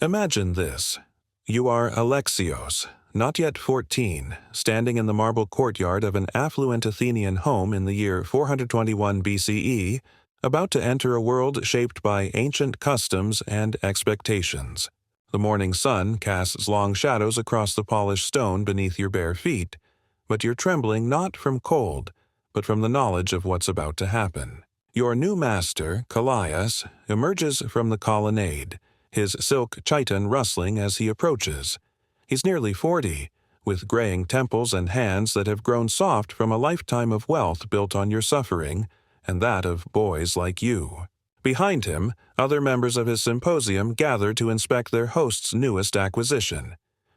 Imagine this. You are Alexios, not yet 14, standing in the marble courtyard of an affluent Athenian home in the year 421 BCE, about to enter a world shaped by ancient customs and expectations. The morning sun casts long shadows across the polished stone beneath your bare feet, but you're trembling not from cold, but from the knowledge of what's about to happen. Your new master, Callias, emerges from the colonnade, his silk chiton rustling as he approaches. He's nearly 40, with graying temples and hands that have grown soft from a lifetime of wealth built on your suffering, and that of boys like you. Behind him, other members of his symposium gather to inspect their host's newest acquisition.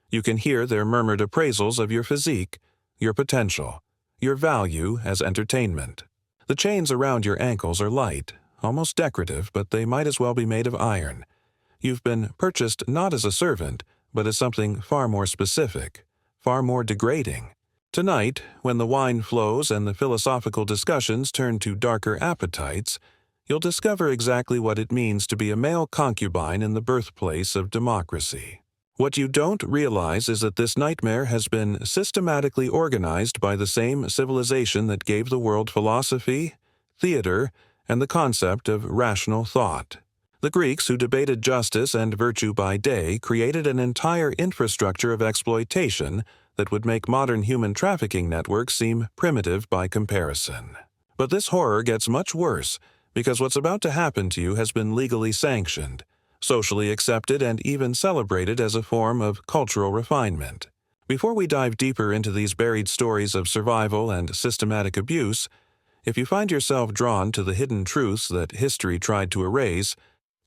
You can hear their murmured appraisals of your physique, your potential, your value as entertainment. The chains around your ankles are light, almost decorative, but they might as well be made of iron. You've been purchased not as a servant, but as something far more specific, far more degrading. Tonight, when the wine flows and the philosophical discussions turn to darker appetites, you'll discover exactly what it means to be a male concubine in the birthplace of democracy. What you don't realize is that this nightmare has been systematically organized by the same civilization that gave the world philosophy, theater, and the concept of rational thought. The Greeks, who debated justice and virtue by day, created an entire infrastructure of exploitation that would make modern human trafficking networks seem primitive by comparison. But this horror gets much worse, because what's about to happen to you has been legally sanctioned, socially accepted, and even celebrated as a form of cultural refinement. Before we dive deeper into these buried stories of survival and systematic abuse, if you find yourself drawn to the hidden truths that history tried to erase,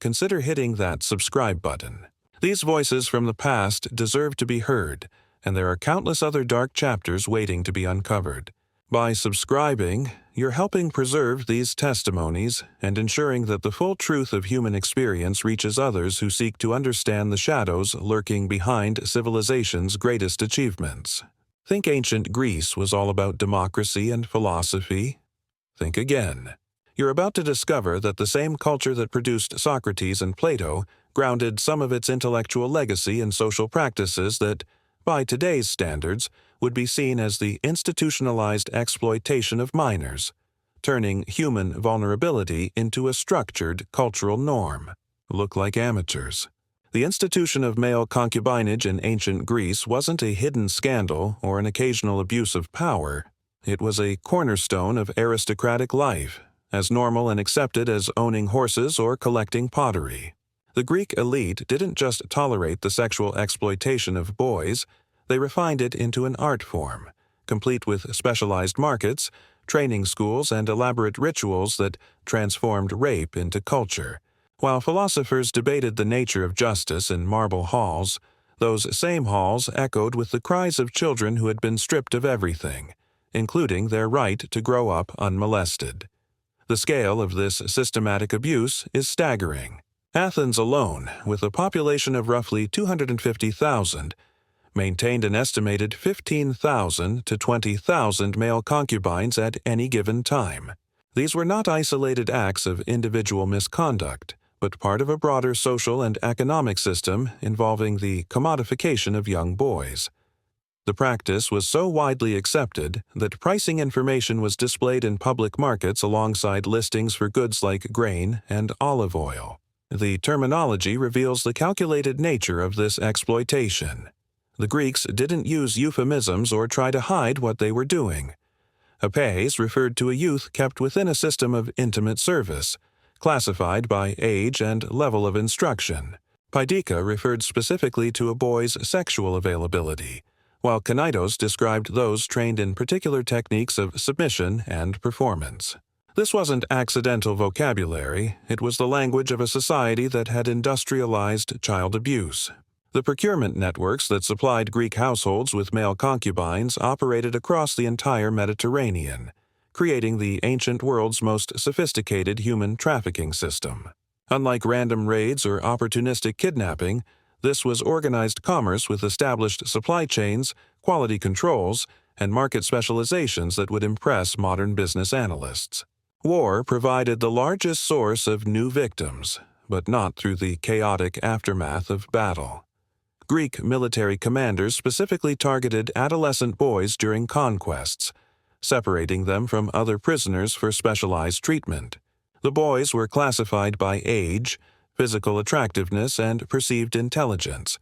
consider hitting that subscribe button. These voices from the past deserve to be heard, and there are countless other dark chapters waiting to be uncovered. By subscribing, you're helping preserve these testimonies and ensuring that the full truth of human experience reaches others who seek to understand the shadows lurking behind civilization's greatest achievements. Think ancient Greece was all about democracy and philosophy? Think again. You're about to discover that the same culture that produced Socrates and Plato grounded some of its intellectual legacy in social practices that, by today's standards, would be seen as the institutionalized exploitation of minors, turning human vulnerability into a structured cultural norm. Look like amateurs. The institution of male concubinage in ancient Greece wasn't a hidden scandal or an occasional abuse of power. It was a cornerstone of aristocratic life, as normal and accepted as owning horses or collecting pottery. The Greek elite didn't just tolerate the sexual exploitation of boys, they refined it into an art form, complete with specialized markets, training schools, and elaborate rituals that transformed rape into culture. While philosophers debated the nature of justice in marble halls, those same halls echoed with the cries of children who had been stripped of everything, including their right to grow up unmolested. The scale of this systematic abuse is staggering. Athens alone, with a population of roughly 250,000, maintained an estimated 15,000 to 20,000 male concubines at any given time. These were not isolated acts of individual misconduct, but part of a broader social and economic system involving the commodification of young boys. The practice was so widely accepted that pricing information was displayed in public markets alongside listings for goods like grain and olive oil. The terminology reveals the calculated nature of this exploitation. The Greeks didn't use euphemisms or try to hide what they were doing. Apes referred to a youth kept within a system of intimate service, classified by age and level of instruction. Paideia referred specifically to a boy's sexual availability, while Kanitos described those trained in particular techniques of submission and performance. This wasn't accidental vocabulary, it was the language of a society that had industrialized child abuse. The procurement networks that supplied Greek households with male concubines operated across the entire Mediterranean, creating the ancient world's most sophisticated human trafficking system. Unlike random raids or opportunistic kidnapping, this was organized commerce with established supply chains, quality controls, and market specializations that would impress modern business analysts. War provided the largest source of new victims, but not through the chaotic aftermath of battle. Greek military commanders specifically targeted adolescent boys during conquests, separating them from other prisoners for specialized treatment. The boys were classified by age, physical attractiveness, and perceived intelligence,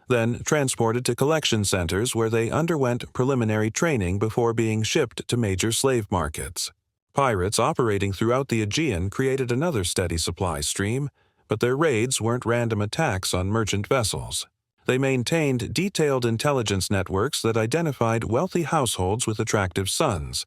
then transported to collection centers where they underwent preliminary training before being shipped to major slave markets. Pirates operating throughout the Aegean created another steady supply stream, but their raids weren't random attacks on merchant vessels. They maintained detailed intelligence networks that identified wealthy households with attractive sons,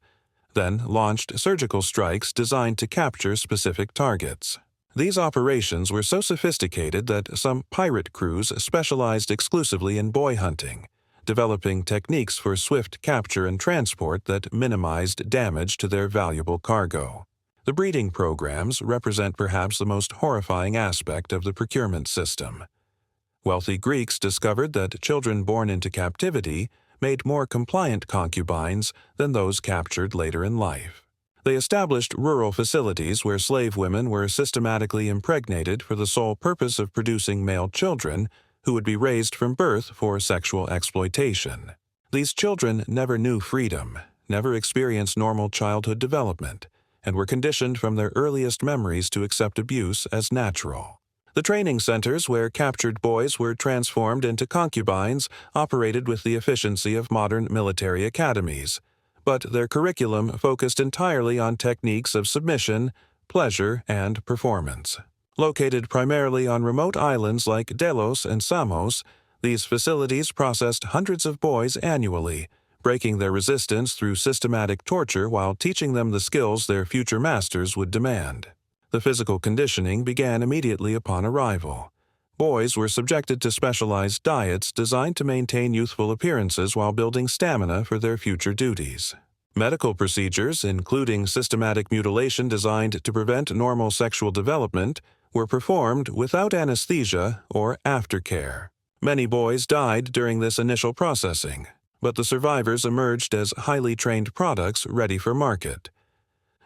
then launched surgical strikes designed to capture specific targets. These operations were so sophisticated that some pirate crews specialized exclusively in boy hunting, developing techniques for swift capture and transport that minimized damage to their valuable cargo. The breeding programs represent perhaps the most horrifying aspect of the procurement system. Wealthy Greeks discovered that children born into captivity made more compliant concubines than those captured later in life. They established rural facilities where slave women were systematically impregnated for the sole purpose of producing male children who would be raised from birth for sexual exploitation. These children never knew freedom, never experienced normal childhood development, and were conditioned from their earliest memories to accept abuse as natural. The training centers where captured boys were transformed into concubines operated with the efficiency of modern military academies, but their curriculum focused entirely on techniques of submission, pleasure, and performance. Located primarily on remote islands like Delos and Samos, these facilities processed hundreds of boys annually, breaking their resistance through systematic torture while teaching them the skills their future masters would demand. The physical conditioning began immediately upon arrival. Boys were subjected to specialized diets designed to maintain youthful appearances while building stamina for their future duties. Medical procedures, including systematic mutilation designed to prevent normal sexual development, were performed without anesthesia or aftercare. Many boys died during this initial processing, but the survivors emerged as highly trained products ready for market.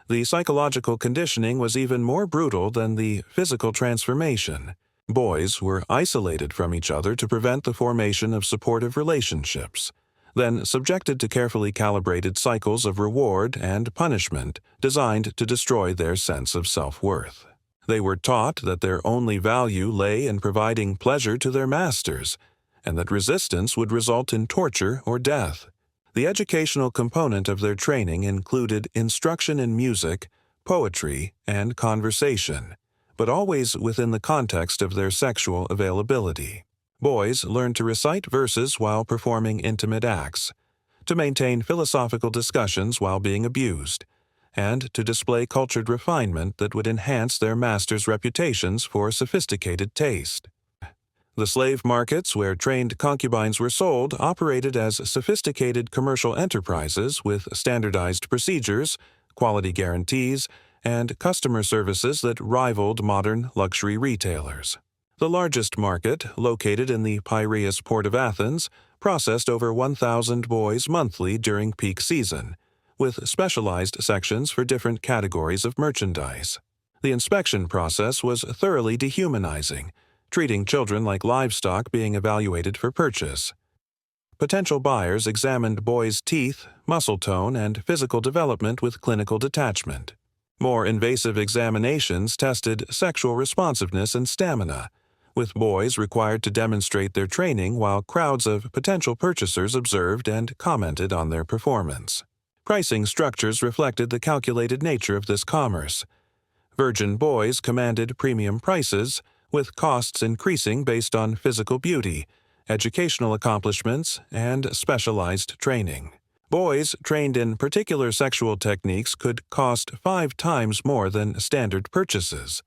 The psychological conditioning was even more brutal than the physical transformation. Boys were isolated from each other to prevent the formation of supportive relationships, then subjected to carefully calibrated cycles of reward and punishment designed to destroy their sense of self-worth. They were taught that their only value lay in providing pleasure to their masters, and that resistance would result in torture or death. The educational component of their training included instruction in music, poetry, and conversation, but always within the context of their sexual availability. Boys learned to recite verses while performing intimate acts, to maintain philosophical discussions while being abused, and to display cultured refinement that would enhance their masters' reputations for sophisticated taste. The slave markets where trained concubines were sold operated as sophisticated commercial enterprises with standardized procedures, quality guarantees, and customer services that rivaled modern luxury retailers. The largest market, located in the Piraeus port of Athens, processed over 1,000 boys monthly during peak season, with specialized sections for different categories of merchandise. The inspection process was thoroughly dehumanizing, treating children like livestock being evaluated for purchase. Potential buyers examined boys' teeth, muscle tone, and physical development with clinical detachment. More invasive examinations tested sexual responsiveness and stamina, with boys required to demonstrate their training while crowds of potential purchasers observed and commented on their performance. Pricing structures reflected the calculated nature of this commerce. Virgin boys commanded premium prices, with costs increasing based on physical beauty, educational accomplishments, and specialized training. Boys trained in particular sexual techniques could cost 5 times more than standard purchases.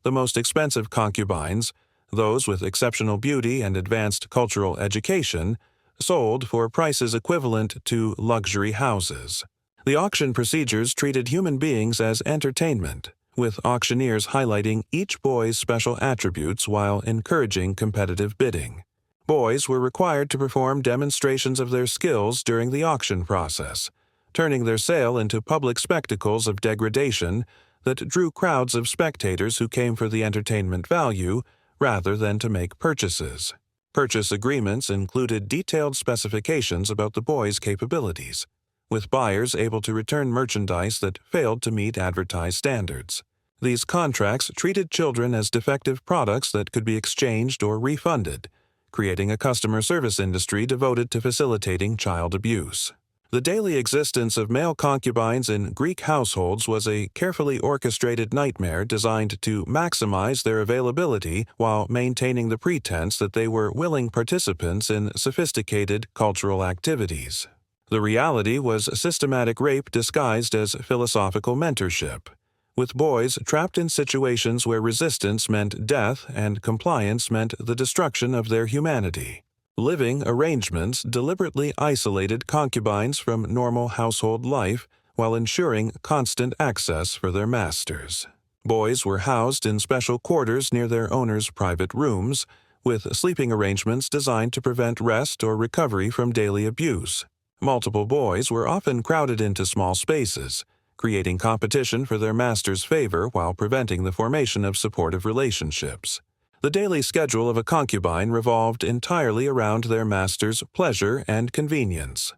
The most expensive concubines, those with exceptional beauty and advanced cultural education, sold for prices equivalent to luxury houses. The auction procedures treated human beings as entertainment, with auctioneers highlighting each boy's special attributes while encouraging competitive bidding. Boys were required to perform demonstrations of their skills during the auction process, turning their sale into public spectacles of degradation that drew crowds of spectators who came for the entertainment value rather than to make purchases. Purchase agreements included detailed specifications about the boys' capabilities, with buyers able to return merchandise that failed to meet advertised standards. These contracts treated children as defective products that could be exchanged or refunded, creating a customer service industry devoted to facilitating child abuse. The daily existence of male concubines in Greek households was a carefully orchestrated nightmare designed to maximize their availability while maintaining the pretense that they were willing participants in sophisticated cultural activities. The reality was systematic rape disguised as philosophical mentorship, with boys trapped in situations where resistance meant death and compliance meant the destruction of their humanity. Living arrangements deliberately isolated concubines from normal household life while ensuring constant access for their masters. Boys were housed in special quarters near their owners' private rooms, with sleeping arrangements designed to prevent rest or recovery from daily abuse. Multiple boys were often crowded into small spaces, creating competition for their master's favor while preventing the formation of supportive relationships. The daily schedule of a concubine revolved entirely around their master's pleasure and convenience.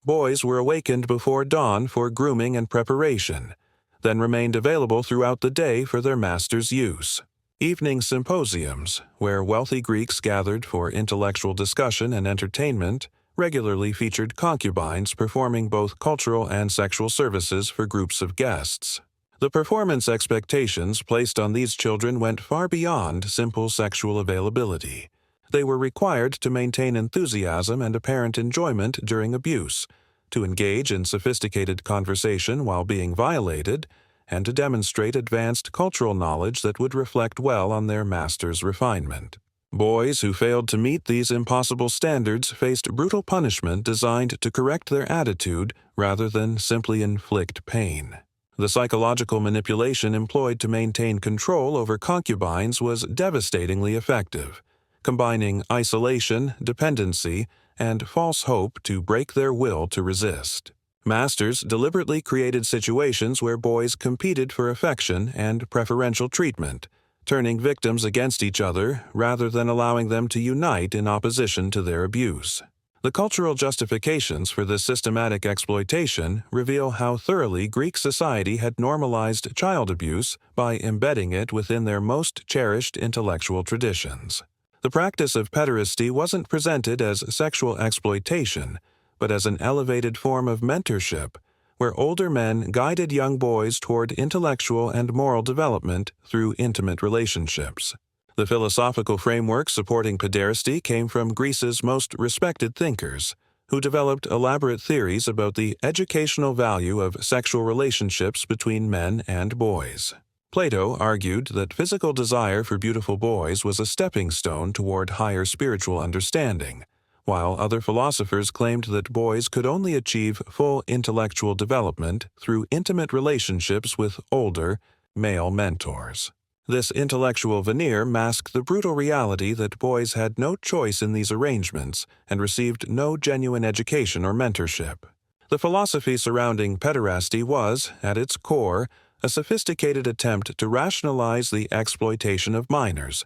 Boys were awakened before dawn for grooming and preparation, then remained available throughout the day for their master's use. Evening symposiums, where wealthy Greeks gathered for intellectual discussion and entertainment, regularly featured concubines performing both cultural and sexual services for groups of guests. The performance expectations placed on these children went far beyond simple sexual availability. They were required to maintain enthusiasm and apparent enjoyment during abuse, to engage in sophisticated conversation while being violated, and to demonstrate advanced cultural knowledge that would reflect well on their master's refinement. Boys who failed to meet these impossible standards faced brutal punishment designed to correct their attitude rather than simply inflict pain. The psychological manipulation employed to maintain control over concubines was devastatingly effective, combining isolation, dependency, and false hope to break their will to resist. Masters deliberately created situations where boys competed for affection and preferential treatment, turning victims against each other rather than allowing them to unite in opposition to their abuse. The cultural justifications for this systematic exploitation reveal how thoroughly Greek society had normalized child abuse by embedding it within their most cherished intellectual traditions. The practice of pederasty wasn't presented as sexual exploitation, but as an elevated form of mentorship, where older men guided young boys toward intellectual and moral development through intimate relationships. The philosophical framework supporting pederasty came from Greece's most respected thinkers, who developed elaborate theories about the educational value of sexual relationships between men and boys. Plato argued that physical desire for beautiful boys was a stepping stone toward higher spiritual understanding, while other philosophers claimed that boys could only achieve full intellectual development through intimate relationships with older, male mentors. This intellectual veneer masked the brutal reality that boys had no choice in these arrangements and received no genuine education or mentorship. The philosophy surrounding pederasty was, at its core, a sophisticated attempt to rationalize the exploitation of minors,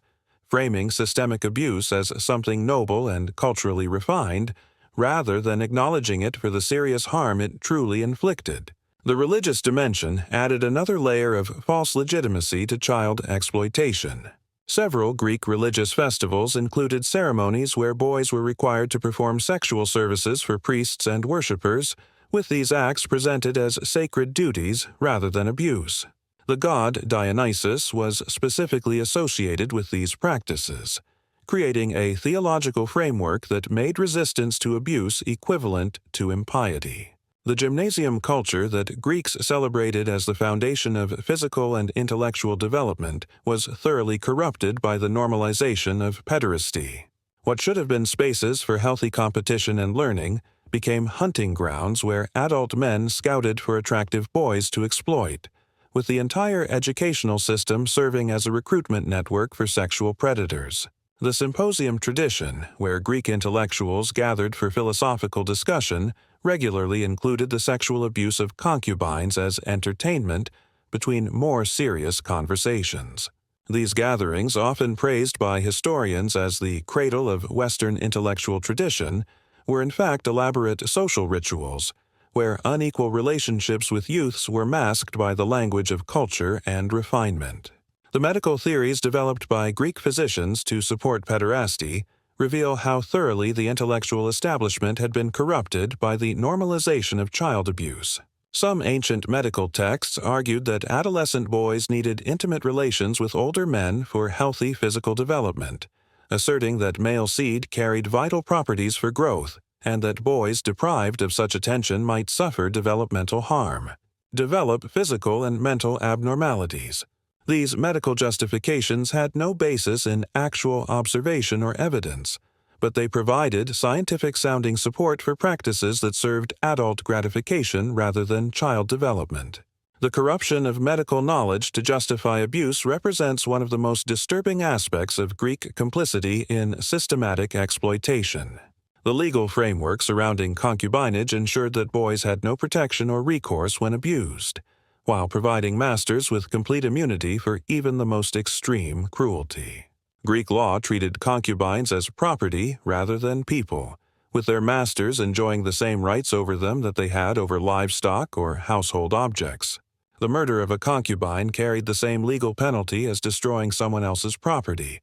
framing systemic abuse as something noble and culturally refined, rather than acknowledging it for the serious harm it truly inflicted. The religious dimension added another layer of false legitimacy to child exploitation. Several Greek religious festivals included ceremonies where boys were required to perform sexual services for priests and worshippers, with these acts presented as sacred duties rather than abuse. The god Dionysus was specifically associated with these practices, creating a theological framework that made resistance to abuse equivalent to impiety. The gymnasium culture that Greeks celebrated as the foundation of physical and intellectual development was thoroughly corrupted by the normalization of pederasty. What should have been spaces for healthy competition and learning became hunting grounds where adult men scouted for attractive boys to exploit, with the entire educational system serving as a recruitment network for sexual predators. The symposium tradition, where Greek intellectuals gathered for philosophical discussion, regularly included the sexual abuse of concubines as entertainment, between more serious conversations. These gatherings, often praised by historians as the cradle of Western intellectual tradition, were in fact elaborate social rituals, where unequal relationships with youths were masked by the language of culture and refinement. The medical theories developed by Greek physicians to support pederasty reveal how thoroughly the intellectual establishment had been corrupted by the normalization of child abuse. Some ancient medical texts argued that adolescent boys needed intimate relations with older men for healthy physical development, asserting that male seed carried vital properties for growth, and that boys deprived of such attention might suffer developmental harm, develop physical and mental abnormalities. These medical justifications had no basis in actual observation or evidence, but they provided scientific-sounding support for practices that served adult gratification rather than child development. The corruption of medical knowledge to justify abuse represents one of the most disturbing aspects of Greek complicity in systematic exploitation. The legal framework surrounding concubinage ensured that boys had no protection or recourse when abused, while providing masters with complete immunity for even the most extreme cruelty. Greek law treated concubines as property rather than people, with their masters enjoying the same rights over them that they had over livestock or household objects. The murder of a concubine carried the same legal penalty as destroying someone else's property,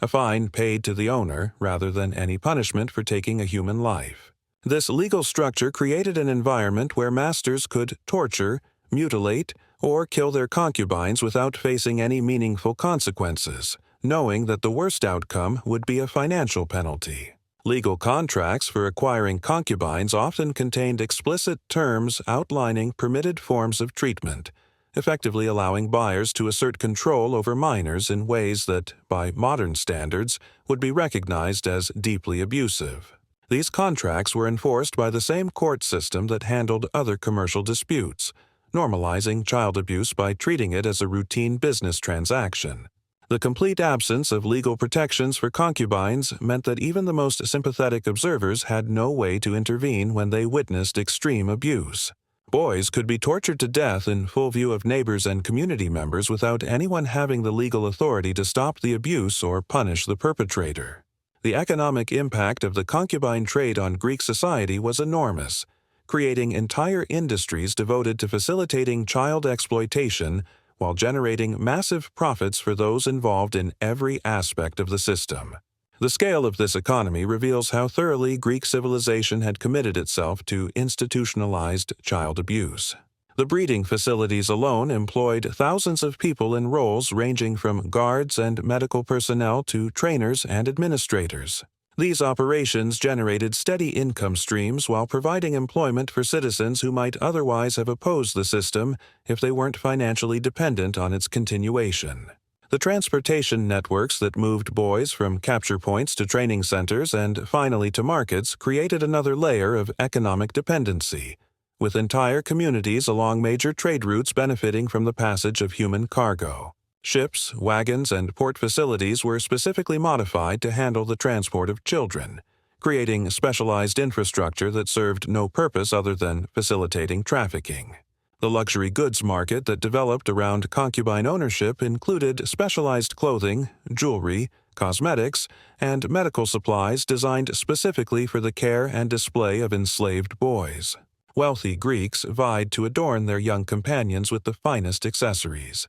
a fine paid to the owner rather than any punishment for taking a human life. This legal structure created an environment where masters could torture, mutilate, or kill their concubines without facing any meaningful consequences, knowing that the worst outcome would be a financial penalty. Legal contracts for acquiring concubines often contained explicit terms outlining permitted forms of treatment, effectively allowing buyers to assert control over minors in ways that, by modern standards, would be recognized as deeply abusive. These contracts were enforced by the same court system that handled other commercial disputes, normalizing child abuse by treating it as a routine business transaction. The complete absence of legal protections for concubines meant that even the most sympathetic observers had no way to intervene when they witnessed extreme abuse. Boys could be tortured to death in full view of neighbors and community members without anyone having the legal authority to stop the abuse or punish the perpetrator. The economic impact of the concubine trade on Greek society was enormous, creating entire industries devoted to facilitating child exploitation while generating massive profits for those involved in every aspect of the system. The scale of this economy reveals how thoroughly Greek civilization had committed itself to institutionalized child abuse. The breeding facilities alone employed thousands of people in roles ranging from guards and medical personnel to trainers and administrators. These operations generated steady income streams while providing employment for citizens who might otherwise have opposed the system if they weren't financially dependent on its continuation. The transportation networks that moved boys from capture points to training centers and finally to markets created another layer of economic dependency, with entire communities along major trade routes benefiting from the passage of human cargo. Ships, wagons, and port facilities were specifically modified to handle the transport of children, creating specialized infrastructure that served no purpose other than facilitating trafficking. The luxury goods market that developed around concubine ownership included specialized clothing, jewelry, cosmetics, and medical supplies designed specifically for the care and display of enslaved boys. Wealthy Greeks vied to adorn their young companions with the finest accessories,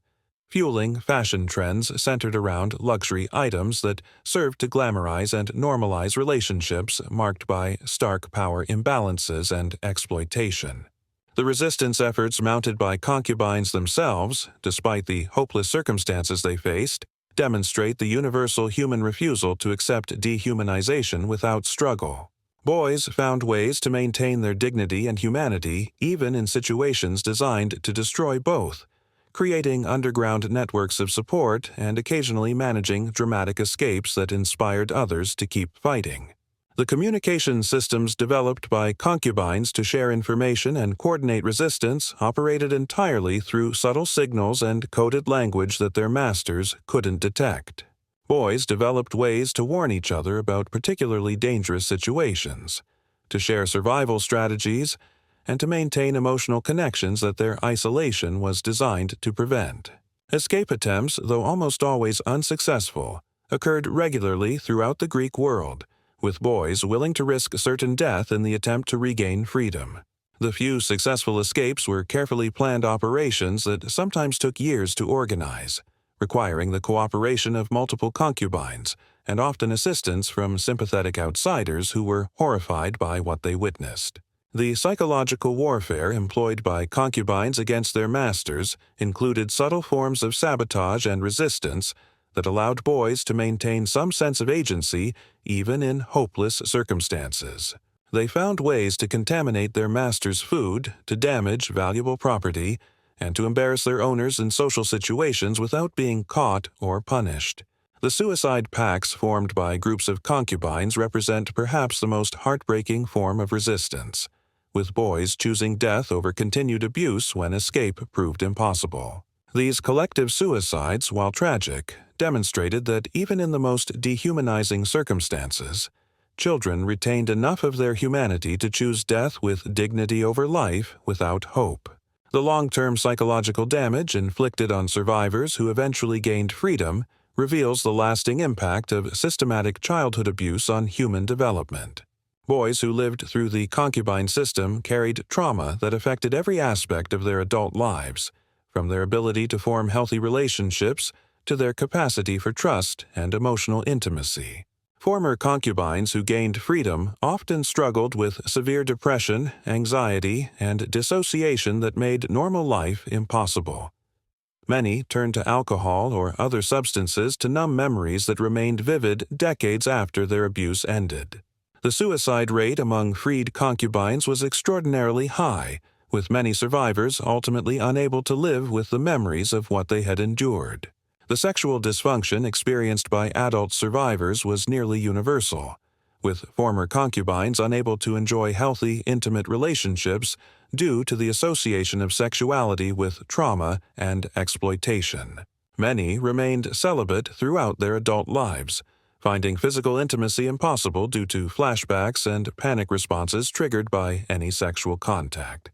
fueling fashion trends centered around luxury items that served to glamorize and normalize relationships marked by stark power imbalances and exploitation. The resistance efforts mounted by concubines themselves, despite the hopeless circumstances they faced, demonstrate the universal human refusal to accept dehumanization without struggle. Boys found ways to maintain their dignity and humanity even in situations designed to destroy both, creating underground networks of support and occasionally managing dramatic escapes that inspired others to keep fighting. The communication systems developed by concubines to share information and coordinate resistance operated entirely through subtle signals and coded language that their masters couldn't detect. Boys developed ways to warn each other about particularly dangerous situations, to share survival strategies, and to maintain emotional connections that their isolation was designed to prevent. Escape attempts, though almost always unsuccessful, occurred regularly throughout the Greek world, with boys willing to risk certain death in the attempt to regain freedom. The few successful escapes were carefully planned operations that sometimes took years to organize, requiring the cooperation of multiple concubines and often assistance from sympathetic outsiders who were horrified by what they witnessed. The psychological warfare employed by concubines against their masters included subtle forms of sabotage and resistance that allowed boys to maintain some sense of agency even in hopeless circumstances. They found ways to contaminate their master's food, to damage valuable property, and to embarrass their owners in social situations without being caught or punished. The suicide pacts formed by groups of concubines represent perhaps the most heartbreaking form of resistance, with boys choosing death over continued abuse when escape proved impossible. These collective suicides, while tragic, demonstrated that even in the most dehumanizing circumstances, children retained enough of their humanity to choose death with dignity over life without hope. The long-term psychological damage inflicted on survivors who eventually gained freedom reveals the lasting impact of systematic childhood abuse on human development. Boys who lived through the concubine system carried trauma that affected every aspect of their adult lives, from their ability to form healthy relationships to their capacity for trust and emotional intimacy. Former concubines who gained freedom often struggled with severe depression, anxiety, and dissociation that made normal life impossible. Many turned to alcohol or other substances to numb memories that remained vivid decades after their abuse ended. The suicide rate among freed concubines was extraordinarily high, with many survivors ultimately unable to live with the memories of what they had endured. The sexual dysfunction experienced by adult survivors was nearly universal, with former concubines unable to enjoy healthy, intimate relationships due to the association of sexuality with trauma and exploitation. Many remained celibate throughout their adult lives, finding physical intimacy impossible due to flashbacks and panic responses triggered by any sexual contact.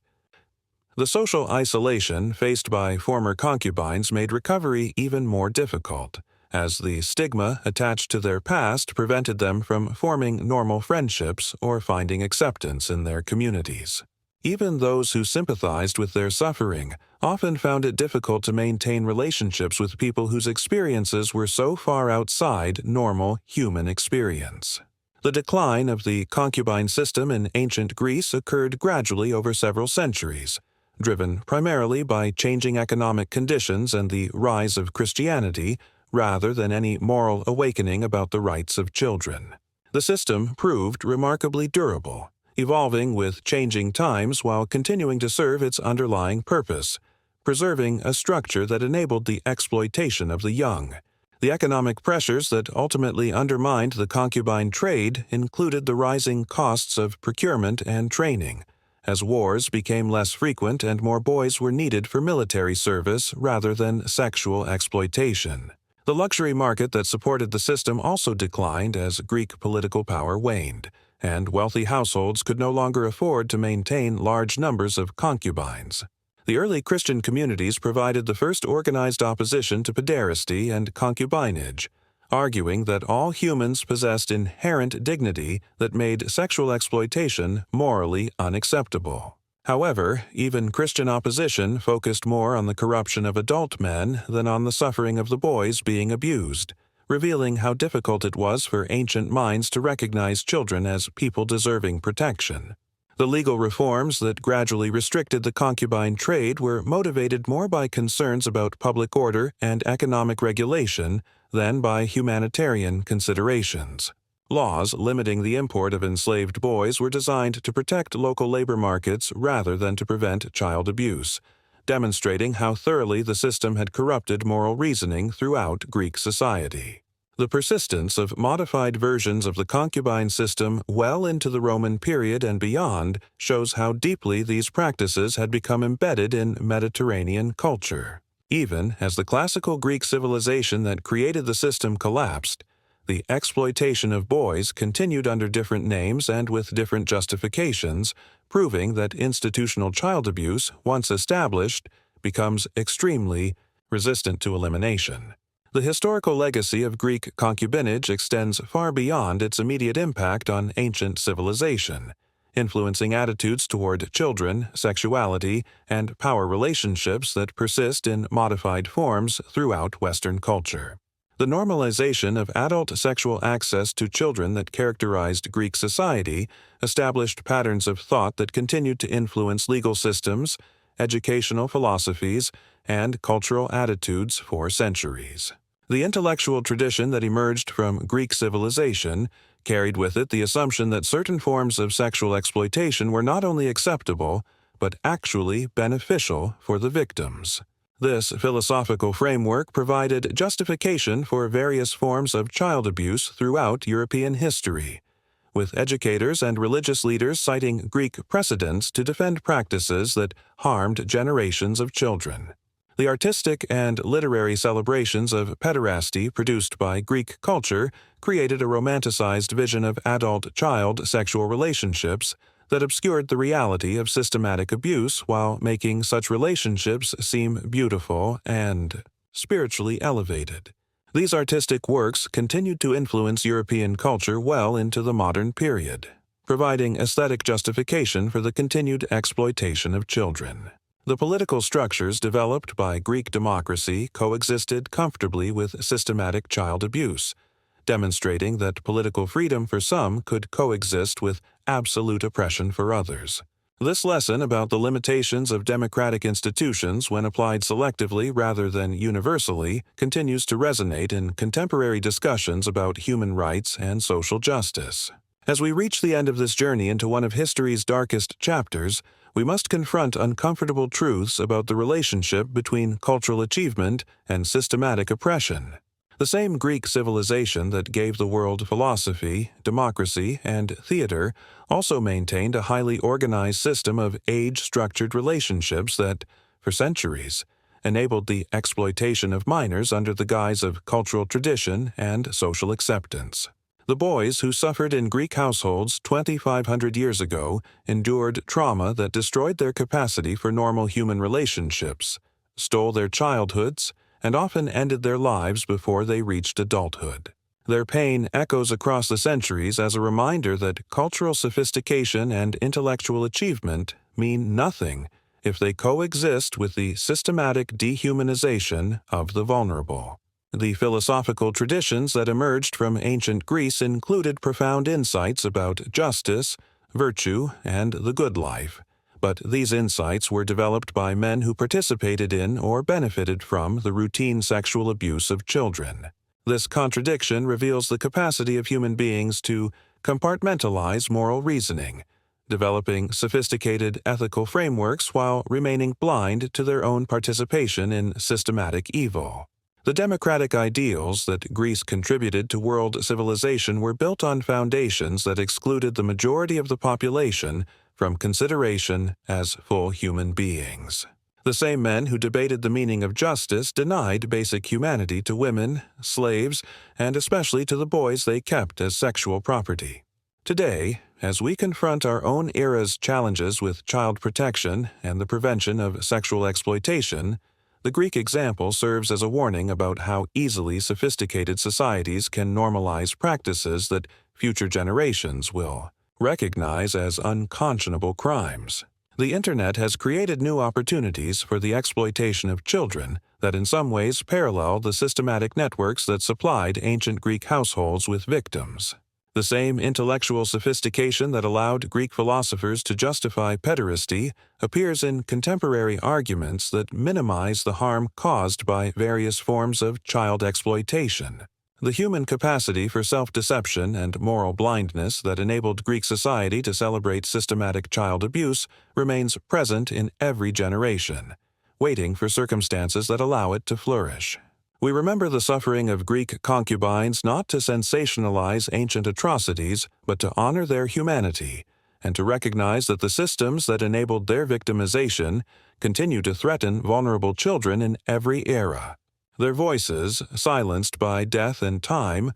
The social isolation faced by former concubines made recovery even more difficult, as the stigma attached to their past prevented them from forming normal friendships or finding acceptance in their communities. Even those who sympathized with their suffering often found it difficult to maintain relationships with people whose experiences were so far outside normal human experience. The decline of the concubine system in ancient Greece occurred gradually over several centuries, driven primarily by changing economic conditions and the rise of Christianity, rather than any moral awakening about the rights of children. The system proved remarkably durable, evolving with changing times while continuing to serve its underlying purpose, preserving a structure that enabled the exploitation of the young. The economic pressures that ultimately undermined the concubine trade included the rising costs of procurement and training, as wars became less frequent and more boys were needed for military service rather than sexual exploitation. The luxury market that supported the system also declined as Greek political power waned, and wealthy households could no longer afford to maintain large numbers of concubines. The early Christian communities provided the first organized opposition to pederasty and concubinage, arguing that all humans possessed inherent dignity that made sexual exploitation morally unacceptable. However, even Christian opposition focused more on the corruption of adult men than on the suffering of the boys being abused, revealing how difficult it was for ancient minds to recognize children as people deserving protection. The legal reforms that gradually restricted the concubine trade were motivated more by concerns about public order and economic regulation than by humanitarian considerations. Laws limiting the import of enslaved boys were designed to protect local labor markets rather than to prevent child abuse, demonstrating how thoroughly the system had corrupted moral reasoning throughout Greek society. The persistence of modified versions of the concubine system well into the Roman period and beyond shows how deeply these practices had become embedded in Mediterranean culture. Even as the classical Greek civilization that created the system collapsed, the exploitation of boys continued under different names and with different justifications, proving that institutional child abuse, once established, becomes extremely resistant to elimination. The historical legacy of Greek concubinage extends far beyond its immediate impact on ancient civilization, influencing attitudes toward children, sexuality, and power relationships that persist in modified forms throughout Western culture. The normalization of adult sexual access to children that characterized Greek society established patterns of thought that continued to influence legal systems, educational philosophies, and cultural attitudes for centuries. The intellectual tradition that emerged from Greek civilization carried with it the assumption that certain forms of sexual exploitation were not only acceptable, but actually beneficial for the victims. This philosophical framework provided justification for various forms of child abuse throughout European history, with educators and religious leaders citing Greek precedents to defend practices that harmed generations of children. The artistic and literary celebrations of pederasty produced by Greek culture created a romanticized vision of adult-child sexual relationships that obscured the reality of systematic abuse while making such relationships seem beautiful and spiritually elevated. These artistic works continued to influence European culture well into the modern period, providing aesthetic justification for the continued exploitation of children. The political structures developed by Greek democracy coexisted comfortably with systematic child abuse, demonstrating that political freedom for some could coexist with absolute oppression for others. This lesson about the limitations of democratic institutions when applied selectively rather than universally continues to resonate in contemporary discussions about human rights and social justice. As we reach the end of this journey into one of history's darkest chapters, we must confront uncomfortable truths about the relationship between cultural achievement and systematic oppression. The same Greek civilization that gave the world philosophy, democracy, and theater also maintained a highly organized system of age-structured relationships that, for centuries, enabled the exploitation of minors under the guise of cultural tradition and social acceptance. The boys who suffered in Greek households 2,500 years ago endured trauma that destroyed their capacity for normal human relationships, stole their childhoods, and often ended their lives before they reached adulthood. Their pain echoes across the centuries as a reminder that cultural sophistication and intellectual achievement mean nothing if they coexist with the systematic dehumanization of the vulnerable. The philosophical traditions that emerged from ancient Greece included profound insights about justice, virtue, and the good life, but these insights were developed by men who participated in or benefited from the routine sexual abuse of children. This contradiction reveals the capacity of human beings to compartmentalize moral reasoning, developing sophisticated ethical frameworks while remaining blind to their own participation in systematic evil. The democratic ideals that Greece contributed to world civilization were built on foundations that excluded the majority of the population from consideration as full human beings. The same men who debated the meaning of justice denied basic humanity to women, slaves, and especially to the boys they kept as sexual property. Today, as we confront our own era's challenges with child protection and the prevention of sexual exploitation, the Greek example serves as a warning about how easily sophisticated societies can normalize practices that future generations will recognize as unconscionable crimes. The Internet has created new opportunities for the exploitation of children that in some ways parallel the systematic networks that supplied ancient Greek households with victims. The same intellectual sophistication that allowed Greek philosophers to justify pederasty appears in contemporary arguments that minimize the harm caused by various forms of child exploitation. The human capacity for self-deception and moral blindness that enabled Greek society to celebrate systematic child abuse remains present in every generation, waiting for circumstances that allow it to flourish. We remember the suffering of Greek concubines not to sensationalize ancient atrocities, but to honor their humanity, and to recognize that the systems that enabled their victimization continue to threaten vulnerable children in every era. Their voices, silenced by death and time,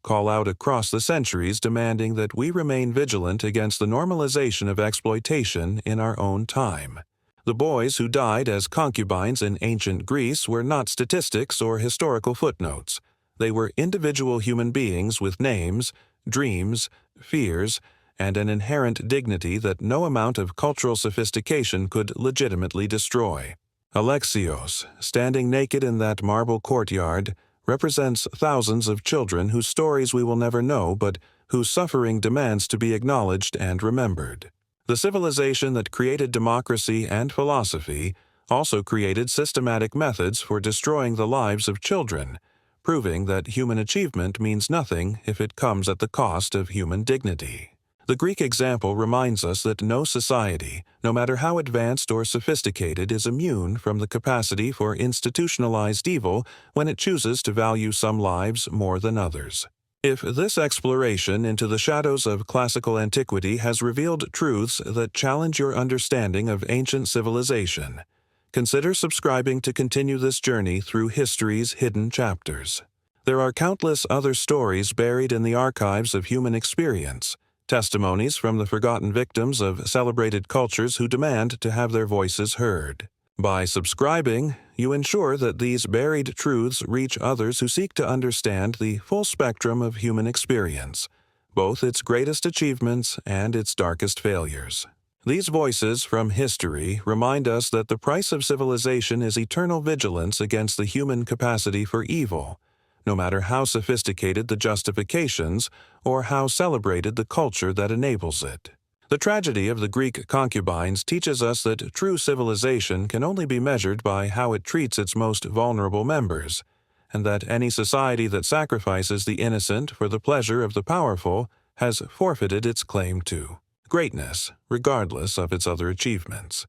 call out across the centuries demanding that we remain vigilant against the normalization of exploitation in our own time. The boys who died as concubines in ancient Greece were not statistics or historical footnotes. They were individual human beings with names, dreams, fears, and an inherent dignity that no amount of cultural sophistication could legitimately destroy. Alexios, standing naked in that marble courtyard, represents thousands of children whose stories we will never know but whose suffering demands to be acknowledged and remembered. The civilization that created democracy and philosophy also created systematic methods for destroying the lives of children, proving that human achievement means nothing if it comes at the cost of human dignity. The Greek example reminds us that no society, no matter how advanced or sophisticated, is immune from the capacity for institutionalized evil when it chooses to value some lives more than others. If this exploration into the shadows of classical antiquity has revealed truths that challenge your understanding of ancient civilization, consider subscribing to continue this journey through history's hidden chapters. There are countless other stories buried in the archives of human experience, testimonies from the forgotten victims of celebrated cultures who demand to have their voices heard. By subscribing, you ensure that these buried truths reach others who seek to understand the full spectrum of human experience, both its greatest achievements and its darkest failures. These voices from history remind us that the price of civilization is eternal vigilance against the human capacity for evil, no matter how sophisticated the justifications or how celebrated the culture that enables it. The tragedy of the Greek concubines teaches us that true civilization can only be measured by how it treats its most vulnerable members, and that any society that sacrifices the innocent for the pleasure of the powerful has forfeited its claim to greatness, regardless of its other achievements.